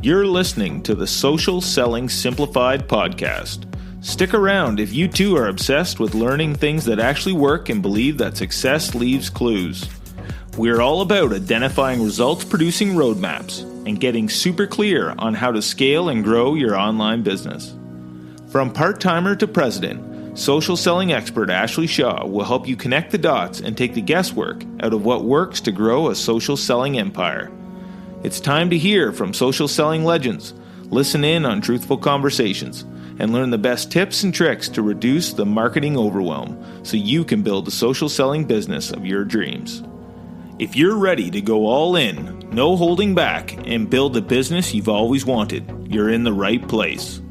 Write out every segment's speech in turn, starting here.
You're listening to the Social Selling Simplified podcast. Stick around if you too are obsessed with learning things that actually work and believe that success leaves clues. We're all about identifying results-producing roadmaps and getting super clear on how to scale and grow your online business. From part-timer to president, social selling expert Ashley Shaw will help you connect the dots and take the guesswork out of what works to grow a social selling empire. It's time to hear from social selling legends, listen in on truthful conversations, and learn the best tips and tricks to reduce the marketing overwhelm so you can build the social selling business of your dreams. If you're ready to go all in, no holding back, and build the business you've always wanted, you're in the right place.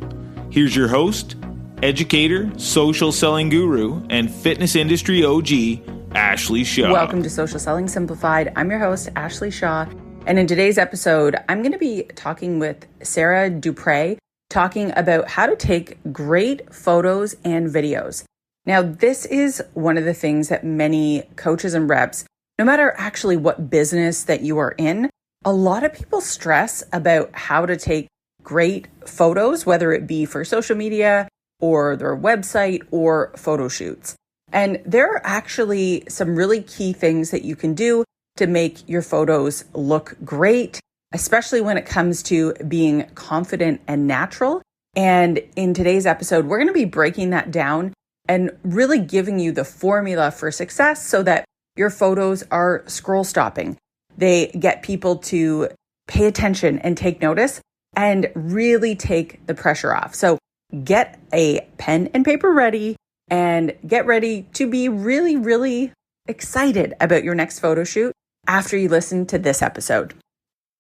Here's your host, educator, social selling guru, and fitness industry OG, Ashley Shaw. Welcome to Social Selling Simplified. I'm your host, Ashley Shaw. And in today's episode, I'm going to be talking with Sarah Dupree, talking about how to take great photos and videos. Now, this is one of the things that many coaches and reps, no matter actually what business that you are in, a lot of people stress about how to take great photos, whether it be for social media or their website or photo shoots. And there are actually some really key things that you can do to make your photos look great, especially when it comes to being confident and natural. And in today's episode, we're going to be breaking that down and really giving you the formula for success so that your photos are scroll stopping. They get people to pay attention and take notice and really take the pressure off. So get a pen and paper ready and get ready to be really, really excited about your next photo shoot after you listen to this episode.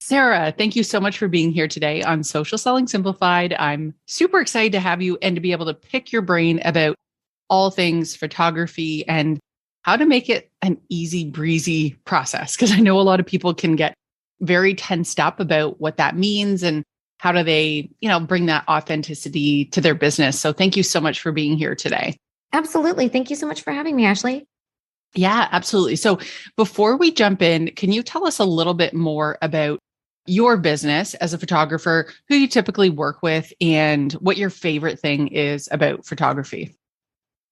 Sarah, thank you so much for being here today on Social Selling Simplified. I'm super excited to have you and to be able to pick your brain about all things photography and how to make it an easy breezy process. Because I know a lot of people can get very tensed up about what that means and how do they, bring that authenticity to their business. So thank you so much for being here today. Absolutely. Thank you so much for having me, Ashley. Yeah, absolutely. So before we jump in, can you tell us a little bit more about your business as a photographer, who you typically work with, and what your favorite thing is about photography?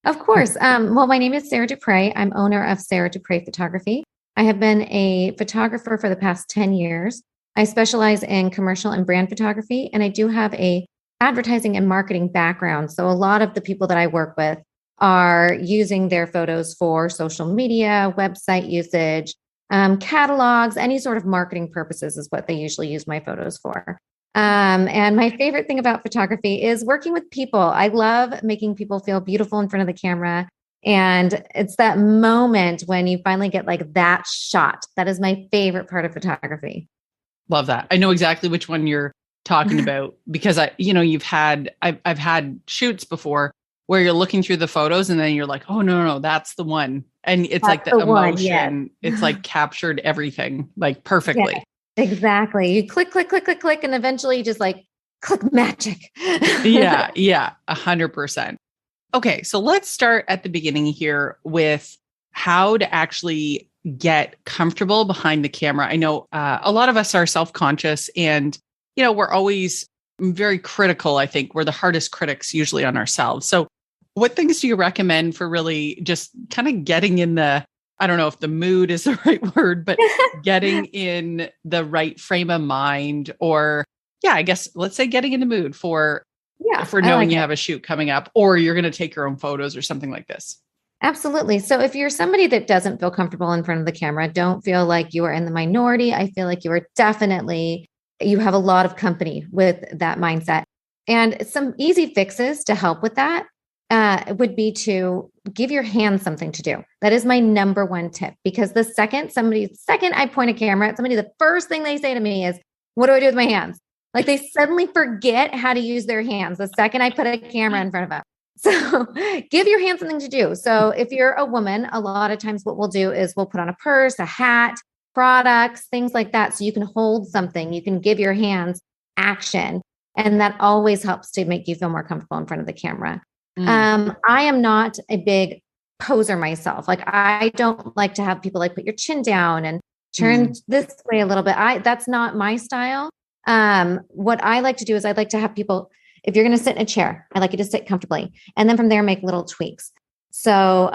Of course. Well, my name is Sarah Dupree. I'm owner of Sarah Dupree Photography. I have been a photographer for the past 10 years. I specialize in commercial and brand photography, and I do have a advertising and marketing background. So a lot of the people that I work with are using their photos for social media, website usage, catalogs, any sort of marketing purposes is what they usually use my photos for. And my favorite thing about photography is working with people. I love making people feel beautiful in front of the camera. And it's that moment when you finally get like that shot. That is my favorite part of photography. Love that. I know exactly which one you're talking about because I've had shoots before where you're looking through the photos and then you're like, oh, no, that's the one. And it's like the emotion, yes. It's like captured everything like perfectly. Yeah. Exactly. You click, and eventually you just like click magic. Yeah, 100%. Okay. So let's start at the beginning here with how to actually get comfortable behind the camera. I know a lot of us are self-conscious and, we're always very critical. I think we're the hardest critics usually on ourselves. So what things do you recommend for really just kind of getting in I don't know if the mood is the right word, but getting in the right frame of mind or, I guess, let's say getting in the mood for knowing you have a shoot coming up or you're going to take your own photos or something like this. Absolutely. So if you're somebody that doesn't feel comfortable in front of the camera, don't feel like you are in the minority. I feel like you have a lot of company with that mindset. And some easy fixes to help with that would be to give your hands something to do. That is my number one tip, because the second I point a camera at somebody, the first thing they say to me is, what do I do with my hands? Like they suddenly forget how to use their hands the second I put a camera in front of them. So give your hands something to do. So if you're a woman, a lot of times what we'll do is we'll put on a purse, a hat, products, things like that. So you can hold something, you can give your hands action. And that always helps to make you feel more comfortable in front of the camera. I am not a big poser myself. Like I don't like to have people like put your chin down and turn this way a little bit. That's not my style. What I like to do is I'd like to have people, if you're going to sit in a chair, I like you to sit comfortably, and then from there, make little tweaks. So,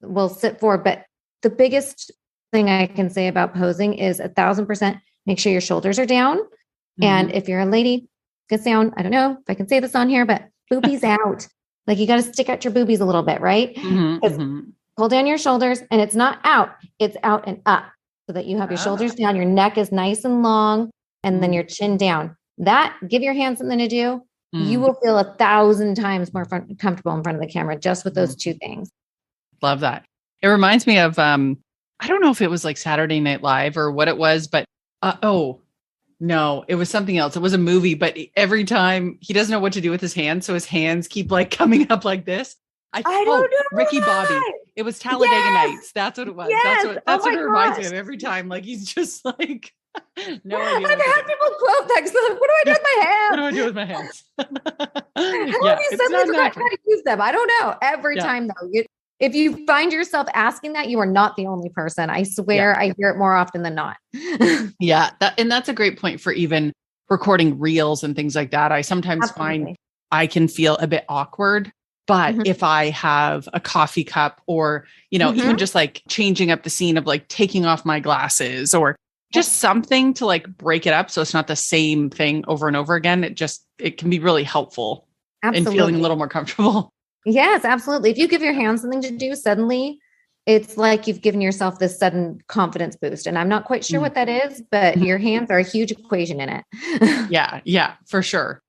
we'll sit forward, but the biggest thing I can say about posing is 1,000% make sure your shoulders are down. And if you're a lady, good sound, I don't know if I can say this on here, but boobies out. Like you got to stick out your boobies a little bit, right? Pull down your shoulders, and it's not out, it's out and up, so that you have your shoulders down, your neck is nice and long, and then your chin down. That, give your hands something to do. You will feel 1,000 times more comfortable in front of the camera just with those two things. Love that. It reminds me of, I don't know if it was like Saturday Night Live or what it was, but no, it was something else. It was a movie, but every time he doesn't know what to do with his hands, so his hands keep like coming up like this. I don't know. Ricky Bobby. It was Talladega Nights. That's what it was. Yes. That's what it reminds me of every time. Like he's just like, no idea. I've had people quote that. Like, what do I do with my hands? What do I do with my hands? How have you suddenly forgot how to use them? I don't know. Every time though, if you find yourself asking that, you are not the only person. I swear I hear it more often than not. And that's a great point for even recording reels and things like that. I sometimes find I can feel a bit awkward, but if I have a coffee cup or, even just like changing up the scene of like taking off my glasses or just something to like break it up so it's not the same thing over and over again, it can be really helpful in feeling a little more comfortable. Yes, absolutely. If you give your hands something to do, suddenly it's like you've given yourself this sudden confidence boost. And I'm not quite sure what that is, but your hands are a huge equation in it. Yeah, for sure.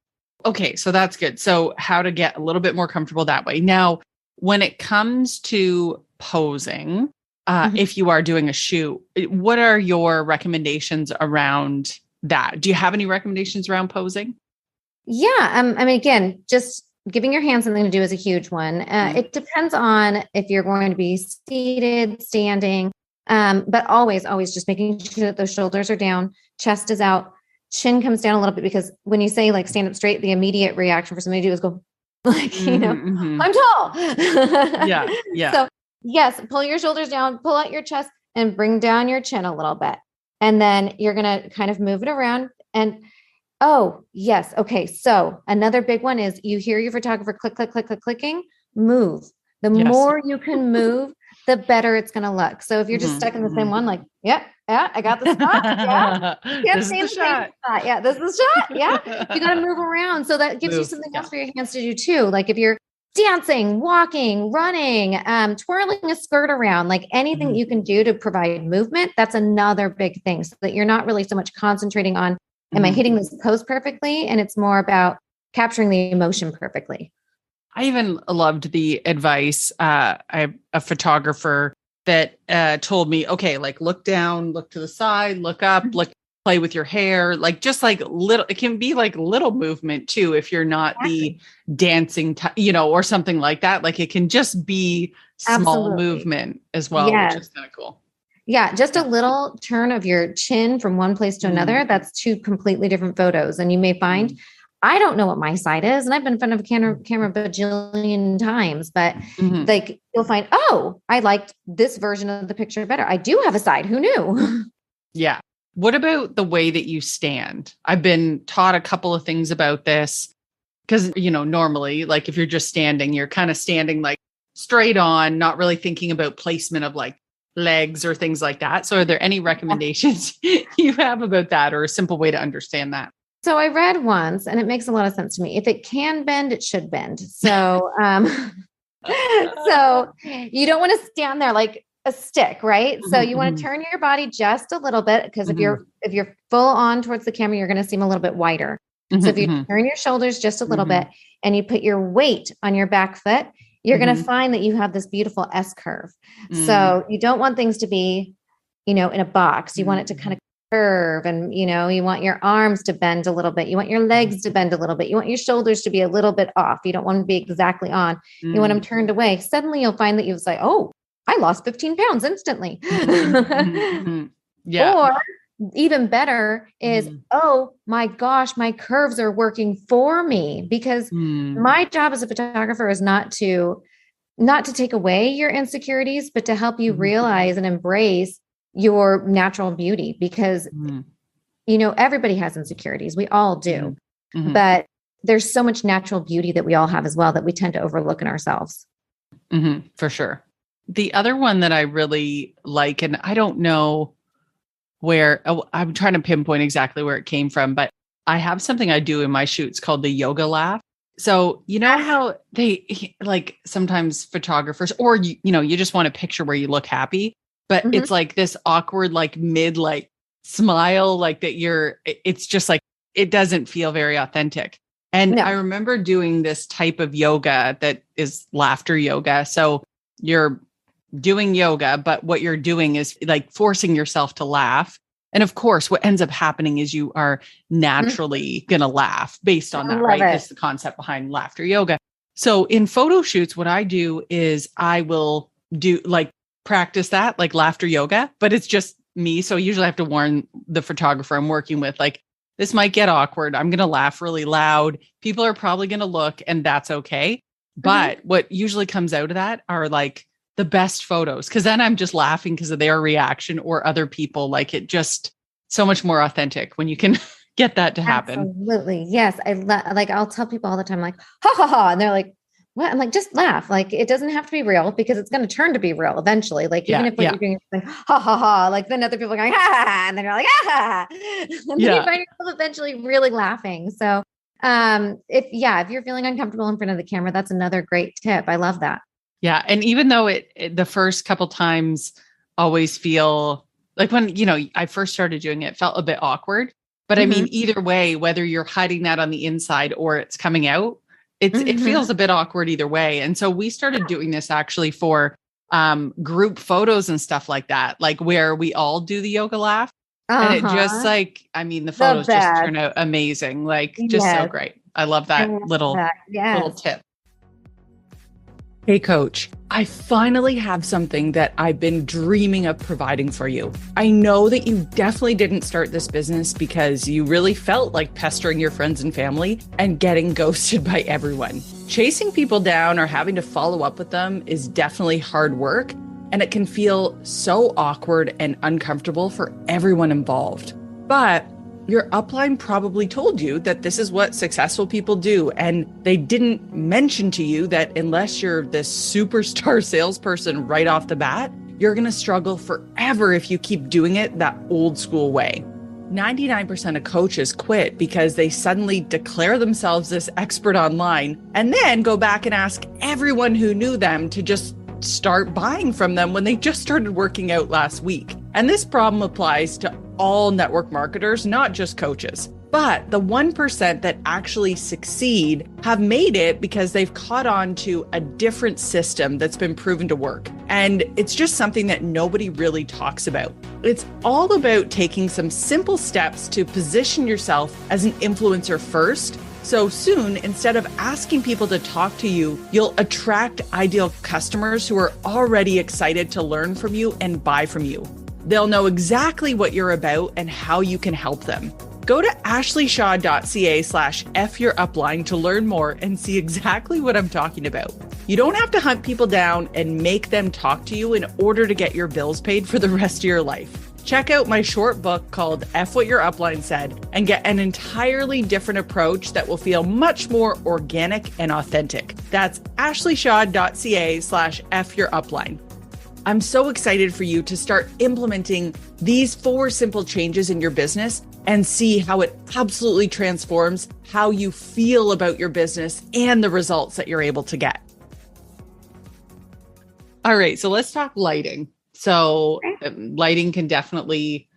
Okay, so that's good. So how to get a little bit more comfortable that way. Now, when it comes to posing, if you are doing a shoot, what are your recommendations around that? Do you have any recommendations around posing? Yeah. Again, just giving your hands something to do is a huge one. It depends on if you're going to be seated, standing, but always just making sure that those shoulders are down, chest is out, chin comes down a little bit, because when you say like stand up straight, the immediate reaction for somebody to do is go like, I'm tall. Yeah. So yes, pull your shoulders down, pull out your chest and bring down your chin a little bit. And then you're going to kind of move it around and oh, yes. Okay. So another big one is you hear your photographer click, click, click, click, clicking, move. The more you can move, the better it's going to look. So if you're just stuck in the same one, like, yeah, I got the spot. Yeah. This is the shot. Yeah. This is the shot. Yeah. You got to move around. So that gives you something else for your hands to do too. Like if you're dancing, walking, running, twirling a skirt around, like anything that you can do to provide movement, that's another big thing, so that you're not really so much concentrating on, am I hitting this pose perfectly? And it's more about capturing the emotion perfectly. I even loved the advice. I have a photographer that told me, okay, like look down, look to the side, look up, play with your hair, like just like little, it can be like little movement too. If you're not the dancing, or something like that, like it can just be small movement as well, which is kind of cool. Yeah, just a little turn of your chin from one place to another. That's two completely different photos. And you may find, I don't know what my side is, and I've been in front of a camera a bajillion times, but like you'll find, oh, I liked this version of the picture better. I do have a side. Who knew? Yeah. What about the way that you stand? I've been taught a couple of things about this because, normally, like if you're just standing, you're kind of standing like straight on, not really thinking about placement of like legs or things like that. So are there any recommendations you have about that, or a simple way to understand that? So I read once, and it makes a lot of sense to me. If it can bend, it should bend. So, so you don't want to stand there like a stick, right? So you want to turn your body just a little bit, because if you're full on towards the camera, you're going to seem a little bit wider. So if you turn your shoulders just a little bit and you put your weight on your back foot, you're going to find that you have this beautiful S curve. So you don't want things to be, in a box. You want it to kind of curve, and, you want your arms to bend a little bit. You want your legs to bend a little bit. You want your shoulders to be a little bit off. You don't want to be exactly on. You want them turned away. Suddenly you'll find that you'll say, oh, I lost 15 pounds instantly. Yeah. Or even better is, oh my gosh, my curves are working for me, because my job as a photographer is not to take away your insecurities, but to help you realize and embrace your natural beauty. Because everybody has insecurities. We all do, but there's so much natural beauty that we all have as well that we tend to overlook in ourselves. For sure. The other one that I really like, and I don't know I'm trying to pinpoint exactly where it came from, but I have something I do in my shoots called the yoga laugh. So, how they like sometimes photographers, or, you just want a picture where you look happy, but it's like this awkward, like mid, like smile, like that it's just like, it doesn't feel very authentic. And I remember doing this type of yoga that is laughter yoga. So you're doing yoga, but what you're doing is like forcing yourself to laugh. And of course, what ends up happening is you are naturally going to laugh based on that, right? That's the concept behind laughter yoga. So in photo shoots, what I do is I will do like practice that, like laughter yoga, but it's just me. So usually I have to warn the photographer I'm working with, like, this might get awkward. I'm going to laugh really loud. People are probably going to look, and that's okay. But what usually comes out of that are like the best photos, because then I'm just laughing because of their reaction or other people. Like, it just so much more authentic when you can get that to happen. Absolutely. Yes. I'll tell people all the time, like, ha ha ha. And they're like, what? I'm like, just laugh. Like, it doesn't have to be real, because it's going to turn to be real eventually. Like, even if what you're doing is like, ha ha ha, like then other people are going, ha ha ha, and then you're like, ah ha. And then you find yourself eventually really laughing. So if you're feeling uncomfortable in front of the camera, that's another great tip. I love that. Yeah. And even though the first couple times always feel like, when, I first started doing it, felt a bit awkward, but I mean, either way, whether you're hiding that on the inside or it's coming out, it feels a bit awkward either way. And so we started doing this actually for group photos and stuff like that, like where we all do the yoga laugh. And it just the photos just turn out amazing. Like, just so great. I love that little tip. Hey, Coach, I finally have something that I've been dreaming of providing for you. I know that you definitely didn't start this business because you really felt like pestering your friends and family and getting ghosted by everyone. Chasing people down or having to follow up with them is definitely hard work, and it can feel so awkward and uncomfortable for everyone involved. But your upline probably told you that this is what successful people do, and they didn't mention to you that unless you're this superstar salesperson right off the bat, you're going to struggle forever if you keep doing it that old school way. 99% of coaches quit because they suddenly declare themselves this expert online and then go back and ask everyone who knew them to just start buying from them when they just started working out last week. And this problem applies to all network marketers, not just coaches. But the 1% that actually succeed have made it because they've caught on to a different system that's been proven to work. And it's just something that nobody really talks about. It's all about taking some simple steps to position yourself as an influencer first. So soon, instead of asking people to talk to you, you'll attract ideal customers who are already excited to learn from you and buy from you. They'll know exactly what you're about and how you can help them. Go to ashleyshaw.ca/FYourUpline to learn more and see exactly what I'm talking about. You don't have to hunt people down and make them talk to you in order to get your bills paid for the rest of your life. Check out my short book called F What Your Upline Said and get an entirely different approach that will feel much more organic and authentic. That's ashleyshaw.ca/FYourUpline. I'm so excited for you to start implementing these 4 simple changes in your business and see how it absolutely transforms how you feel about your business and the results that you're able to get. All right, so let's talk lighting. So lighting can definitely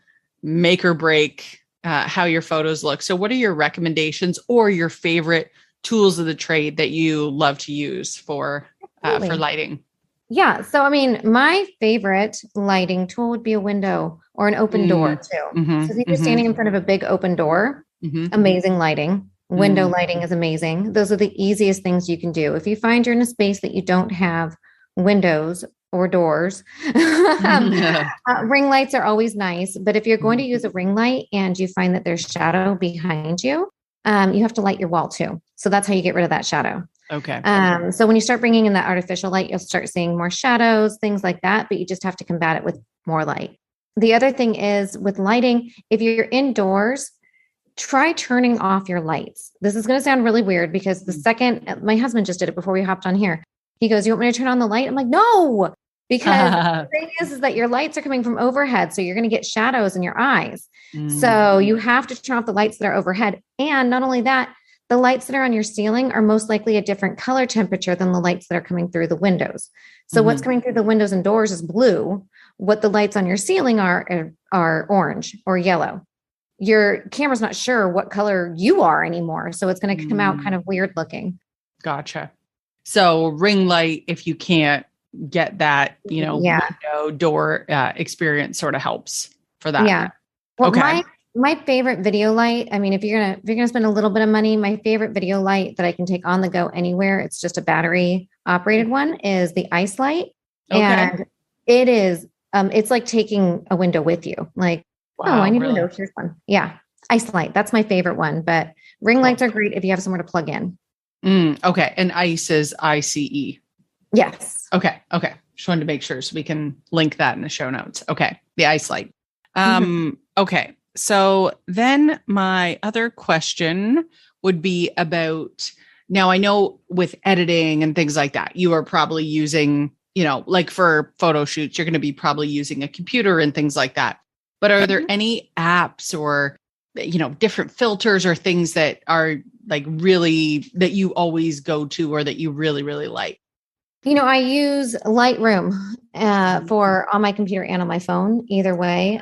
make or break how your photos look. So what are your recommendations or your favorite tools of the trade that you love to use for lighting? Yeah. So, I mean, my favorite lighting tool would be a window or an open door too. So if you're standing in front of a big open door, amazing lighting. Window lighting is amazing. Those are the easiest things you can do. If you find you're in a space that you don't have windows or doors, ring lights are always nice. But if you're going to use a ring light and you find that there's shadow behind you, you have to light your wall too. So that's how you get rid of that shadow. Okay. So when you start bringing in that artificial light, you'll start seeing more shadows, things like that, but you just have to combat it with more light. The other thing is with lighting, if you're indoors, try turning off your lights. This is going to sound really weird because the second my husband just did it before we hopped on here. He goes, "You want me to turn on the light?" I'm like, "No," because the thing is that your lights are coming from overhead. So you're going to get shadows in your eyes. So you have to turn off the lights that are overhead. And not only that, the lights that are on your ceiling are most likely a different color temperature than the lights that are coming through the windows. So what's coming through the windows and doors is blue. What the lights on your ceiling are orange or yellow. Your camera's not sure what color you are anymore. So it's going to come out kind of weird looking. Gotcha. So ring light, if you can't get that, window door experience sort of helps for that. Yeah. Well, my favorite video light, I mean, if you're gonna spend a little bit of money, my favorite video light that I can take on the go anywhere, it's just a battery operated one, is the ice light. Okay. And it is, it's like taking a window with you. Like, wow, I need a window. Here's one. Yeah. Ice light. That's my favorite one, but ring lights are great if you have somewhere to plug in. Okay. And ice is ICE. Yes. Okay. Just wanted to make sure so we can link that in the show notes. Okay. The ice light. Okay. So then my other question would be about, now I know with editing and things like that, you are probably using, like for photo shoots, you're going to be probably using a computer and things like that. But are there any apps or, different filters or things that are like really that you always go to or that you really, really like? I use Lightroom for on my computer and on my phone, either way.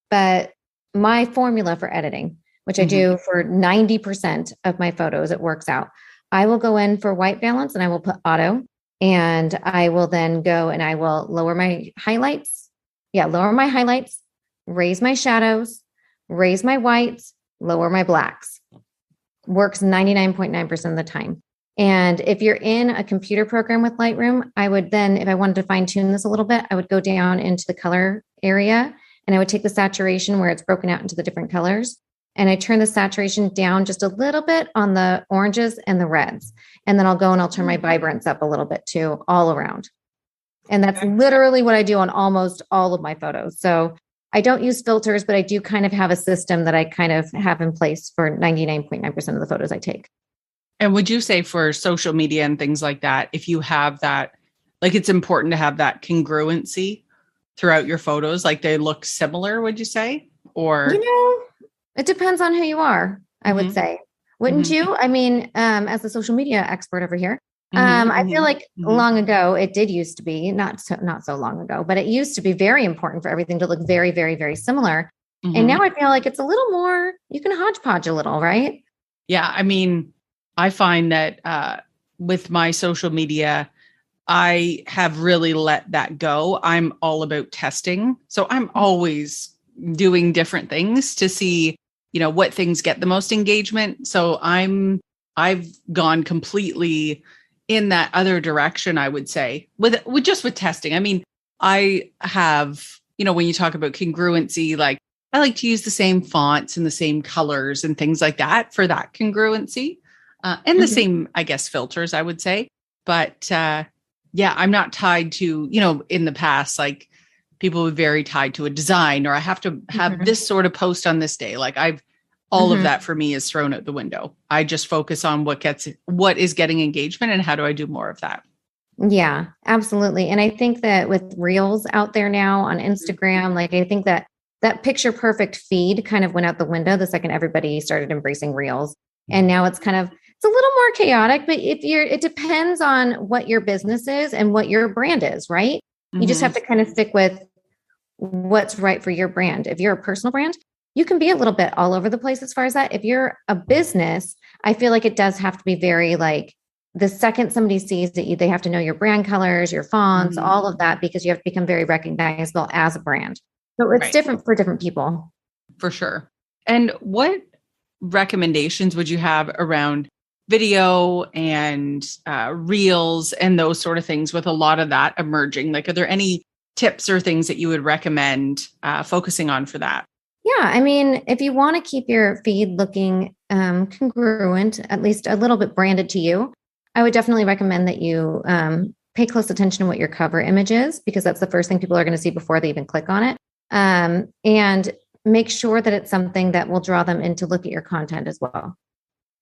But my formula for editing, which I do for 90% of my photos, it works out. I will go in for white balance and I will put auto, and I will then go and I will lower my highlights. Lower my highlights, raise my shadows, raise my whites, lower my blacks. Works 99.9% of the time. And if you're in a computer program with Lightroom, I would then, if I wanted to fine tune this a little bit, I would go down into the color area and I would take the saturation where it's broken out into the different colors. And I turn the saturation down just a little bit on the oranges and the reds. And then I'll go and I'll turn my vibrance up a little bit too, all around. And that's literally what I do on almost all of my photos. So I don't use filters, but I do kind of have a system that I kind of have in place for 99.9% of the photos I take. And would you say for social media and things like that, if you have that, like it's important to have that congruency throughout your photos, like they look similar, would you say? Or, it depends on who you are, I would say. Wouldn't you? I mean, as a social media expert over here, I feel like long ago, it did used to be, not so long ago, but it used to be very important for everything to look very, very, very similar. And now I feel like it's a little more, you can hodgepodge a little, right? Yeah. I mean, I find that with my social media, I have really let that go. I'm all about testing. So I'm always doing different things to see, what things get the most engagement. So I've gone completely in that other direction, I would say, with testing. I mean, I have, when you talk about congruency, like I like to use the same fonts and the same colors and things like that for that congruency. And the same, I guess, filters, I would say. But I'm not tied to, in the past, like people were very tied to a design, or I have to have this sort of post on this day. Like all of that for me is thrown out the window. I just focus on what is getting engagement and how do I do more of that? Yeah, absolutely. And I think that with reels out there now on Instagram, like I think that picture perfect feed kind of went out the window the second everybody started embracing reels. And now it's a little more chaotic, but it depends on what your business is and what your brand is, right? You just have to kind of stick with what's right for your brand. If you're a personal brand, you can be a little bit all over the place as far as that. If you're a business, I feel like it does have to be very like the second somebody sees that they have to know your brand colors, your fonts, all of that, because you have to become very recognizable as a brand. So it's different for different people. For sure. And what recommendations would you have around video and reels and those sort of things with a lot of that emerging? Like, are there any tips or things that you would recommend focusing on for that? Yeah. I mean, if you want to keep your feed looking congruent, at least a little bit branded to you, I would definitely recommend that you pay close attention to what your cover image is, because that's the first thing people are going to see before they even click on it. and make sure that it's something that will draw them in to look at your content as well.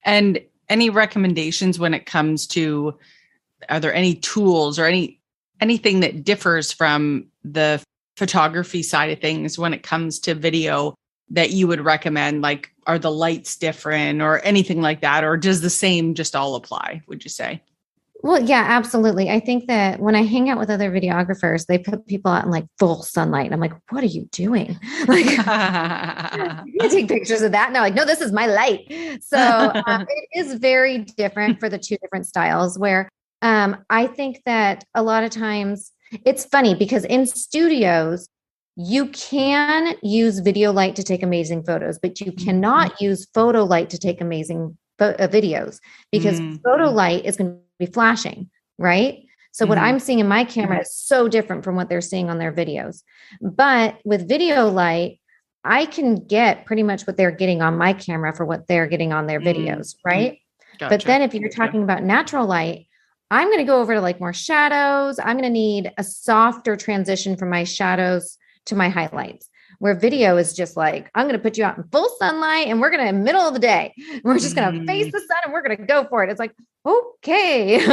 And any recommendations when it comes to, are there any tools or anything that differs from the photography side of things when it comes to video that you would recommend? Like, are the lights different or anything like that? Or does the same just all apply, would you say? Well, yeah, absolutely. I think that when I hang out with other videographers, they put people out in like full sunlight. And I'm like, what are you doing? Like, you take pictures of that. And they're like, no, this is my light. So it is very different for the two different styles where I think that a lot of times it's funny because in studios, you can use video light to take amazing photos, but you cannot use photo light to take amazing videos because photo light is going to be flashing, right? So what I'm seeing in my camera is so different from what they're seeing on their videos. But with video light, I can get pretty much what they're getting on my camera for what they're getting on their videos, right? Gotcha. But then if you're talking about natural light, I'm going to go over to like more shadows. I'm going to need a softer transition from my shadows to my highlights, where video is just like, I'm going to put you out in full sunlight and we're going to middle of the day. We're just going to face the sun and we're going to go for it. It's like, okay. So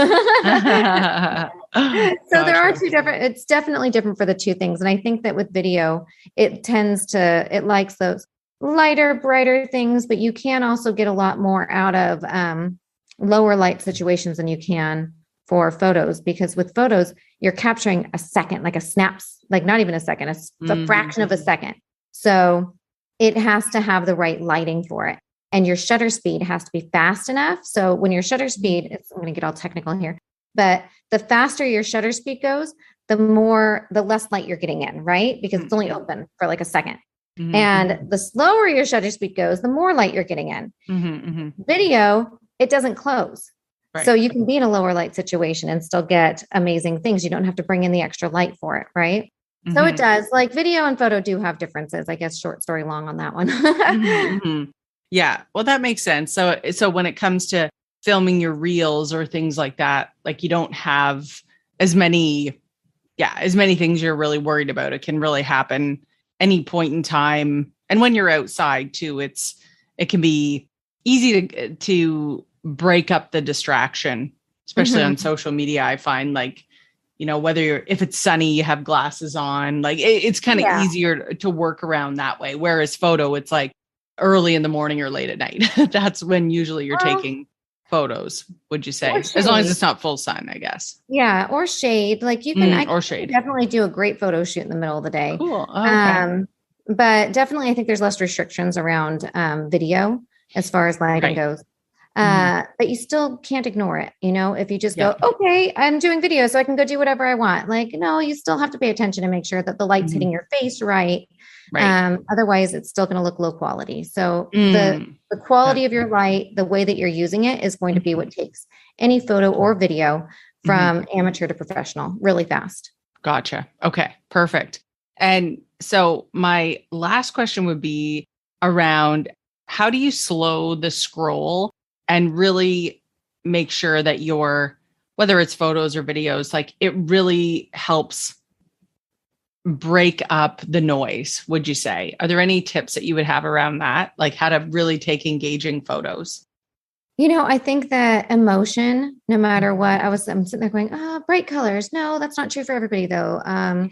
there are two different, it's definitely different for the two things. And I think that with video, it likes those lighter, brighter things, but you can also get a lot more out of lower light situations than you can for photos, because with photos, you're capturing a second, like a snaps, like not even a second, a fraction of a second. So it has to have the right lighting for it. And your shutter speed has to be fast enough. So when your shutter speed, I'm going to get all technical here, but the faster your shutter speed goes, the less light you're getting in, right? Because it's only open for like a second. And the slower your shutter speed goes, the more light you're getting in. Video, it doesn't close. Right. So you can be in a lower light situation and still get amazing things. You don't have to bring in the extra light for it, right? So it does. Like video and photo do have differences. I guess short story long on that one. Yeah. Well, that makes sense. So when it comes to filming your reels or things like that, like you don't have as many things you're really worried about. It can really happen any point in time. And when you're outside too, it can be easy to break up the distraction, especially on social media. I find like, if it's sunny, you have glasses on, like it's kind of easier to work around that way. Whereas photo, it's like early in the morning or late at night. That's when usually you're taking photos, would you say? As long as it's not full sun, I guess. Yeah. Or shade. Like you can, definitely do a great photo shoot in the middle of the day. Cool. Okay. But definitely, I think there's less restrictions around video as far as lighting goes. But you still can't ignore it. If you just go, okay, I'm doing video, so I can go do whatever I want. Like, no, you still have to pay attention and make sure that the light's hitting your face right. Otherwise it's still going to look low quality. So the quality of your light, the way that you're using it is going to be what takes any photo or video from amateur to professional really fast. Gotcha. Okay, perfect. And so my last question would be around, how do you slow the scroll and really make sure that whether it's photos or videos, like it really helps break up the noise, would you say? Are there any tips that you would have around that? Like how to really take engaging photos? I think that emotion, no matter what, I'm sitting there going, bright colors. No, that's not true for everybody though.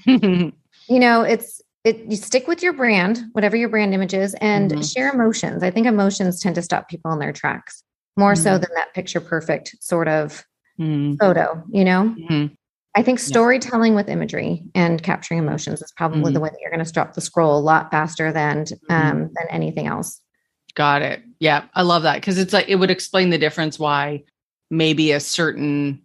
You stick with your brand, whatever your brand image is, and share emotions. I think emotions tend to stop people in their tracks more so than that picture perfect sort of photo, I think storytelling with imagery and capturing emotions is probably the way that you're going to stop the scroll a lot faster than anything else. Got it. Yeah. I love that. Cause it's like, it would explain the difference why maybe a certain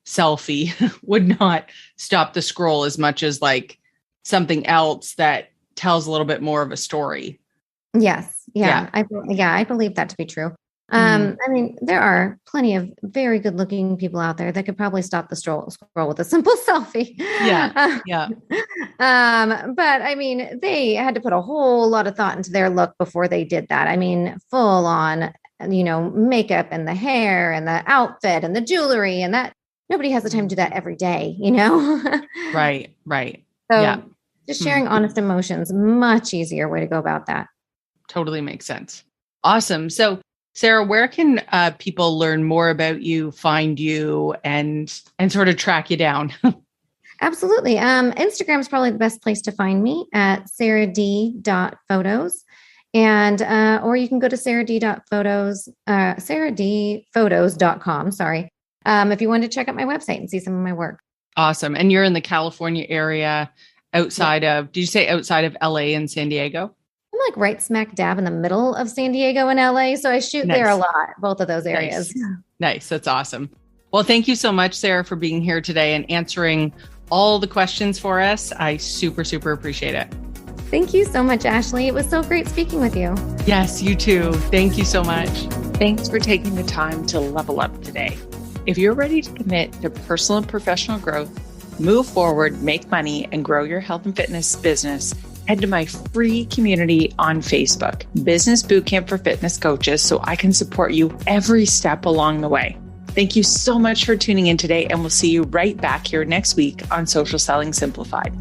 selfie would not stop the scroll as much as like something else that tells a little bit more of a story. Yes. Yeah. I believe that to be true. I mean, there are plenty of very good looking people out there that could probably stop the scroll with a simple selfie. Yeah. But I mean, they had to put a whole lot of thought into their look before they did that. I mean, full on, makeup and the hair and the outfit and the jewelry and that nobody has the time to do that every day, Right. So yeah. Just sharing honest emotions, much easier way to go about that. Totally makes sense. Awesome. So Sarah, where can people learn more about you, find you, and sort of track you down? Absolutely. Instagram is probably the best place to find me at sarahd.photos. And, or you can go to sarahdphotos.com. Sorry. If you want to check out my website and see some of my work. Awesome. And you're in the California area outside of, did you say outside of LA and San Diego? I'm like right smack dab in the middle of San Diego and LA. So I shoot there a lot, both of those areas. Nice. That's awesome. Well, thank you so much, Sarah, for being here today and answering all the questions for us. I super appreciate it. Thank you so much, Ashley. It was so great speaking with you. Yes, you too. Thank you so much. Thanks for taking the time to level up today. If you're ready to commit to personal and professional growth, move forward, make money, and grow your health and fitness business, head to my free community on Facebook, Business Bootcamp for Fitness Coaches, so I can support you every step along the way. Thank you so much for tuning in today, and we'll see you right back here next week on Social Selling Simplified.